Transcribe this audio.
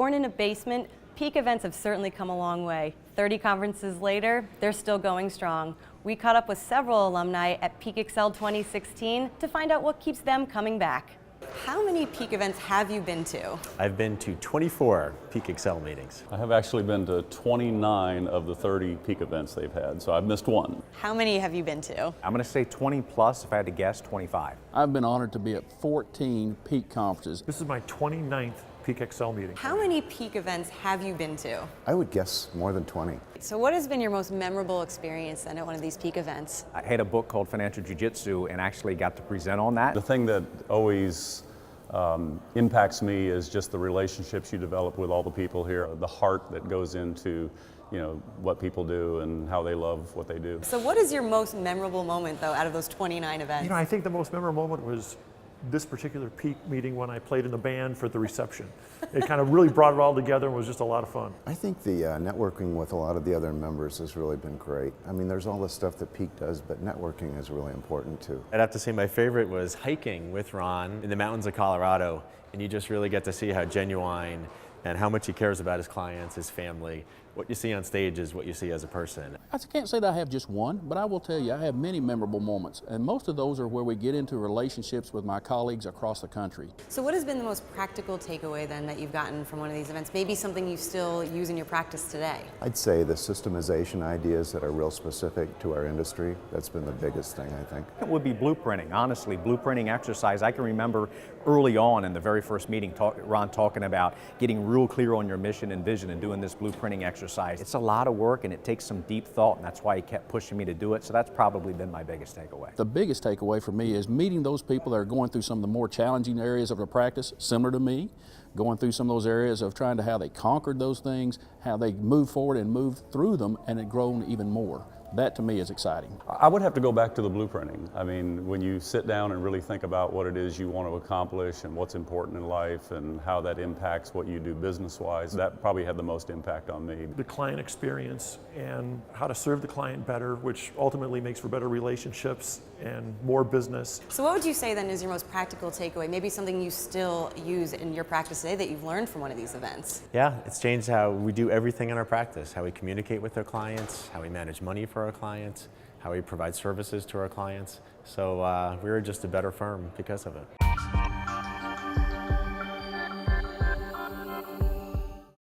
Born in a basement, peak events have certainly come a long way. 30 conferences later, they're still going strong. We caught up with several alumni at Peak Excell 2016 to find out what keeps them coming back. How many peak events have you been to? I've been to 24 Peak Excell meetings. I have actually been to 29 of the 30 peak events they've had, so I've missed one. How many have you been to? I'm going to say 20 plus, if I had to guess, 25. I've been honored to be at 14 peak conferences. This is my 29th Peak Excell meeting. How many peak events have you been to? I would guess more than 20. So what has been your most memorable experience then at one of these peak events? I had a book called Financial Jiu-Jitsu and actually got to present on that. The thing that always impacts me is just the relationships you develop with all the people here, the heart that goes into what people do and how they love what they do. So what is your most memorable moment though out of those 29 events? I think the most memorable moment was this particular peak meeting when I played in the band for the reception. It kind of really brought it all together and was just a lot of fun. I think the networking with a lot of the other members has really been great. I mean, there's all the stuff that Peak does, but networking is really important too. I'd have to say my favorite was hiking with Ron in the mountains of Colorado, and you just really get to see how genuine and how much he cares about his clients, his family. What you see on stage is what you see as a person. I can't say that I have just one, but I will tell you I have many memorable moments, and most of those are where we get into relationships with my colleagues across the country. So what has been the most practical takeaway then that you've gotten from one of these events? Maybe something you still use in your practice today? I'd say the systemization ideas that are real specific to our industry, that's been the biggest thing, I think. It would be blueprinting, honestly, blueprinting exercise. I can remember early on in the very first meeting, Ron talking about getting real clear on your mission and vision and doing this blueprinting exercise. It's a lot of work and it takes some deep thought, and that's why he kept pushing me to do it, so that's probably been my biggest takeaway. The biggest takeaway for me is meeting those people that are going through some of the more challenging areas of their practice, similar to me, going through some of those areas of trying to how they conquered those things, how they moved forward and moved through them and it grown even more. That to me is exciting. I would have to go back to the blueprinting. I mean, when you sit down and really think about what it is you want to accomplish and what's important in life and how that impacts what you do business-wise, that probably had the most impact on me. The client experience and how to serve the client better, which ultimately makes for better relationships and more business. So what would you say then is your most practical takeaway? Maybe something you still use in your practice today that you've learned from one of these events? Yeah, it's changed how we do everything in our practice, how we communicate with our clients, how we manage money for our clients, how we provide services to our clients. So we're just a better firm because of it.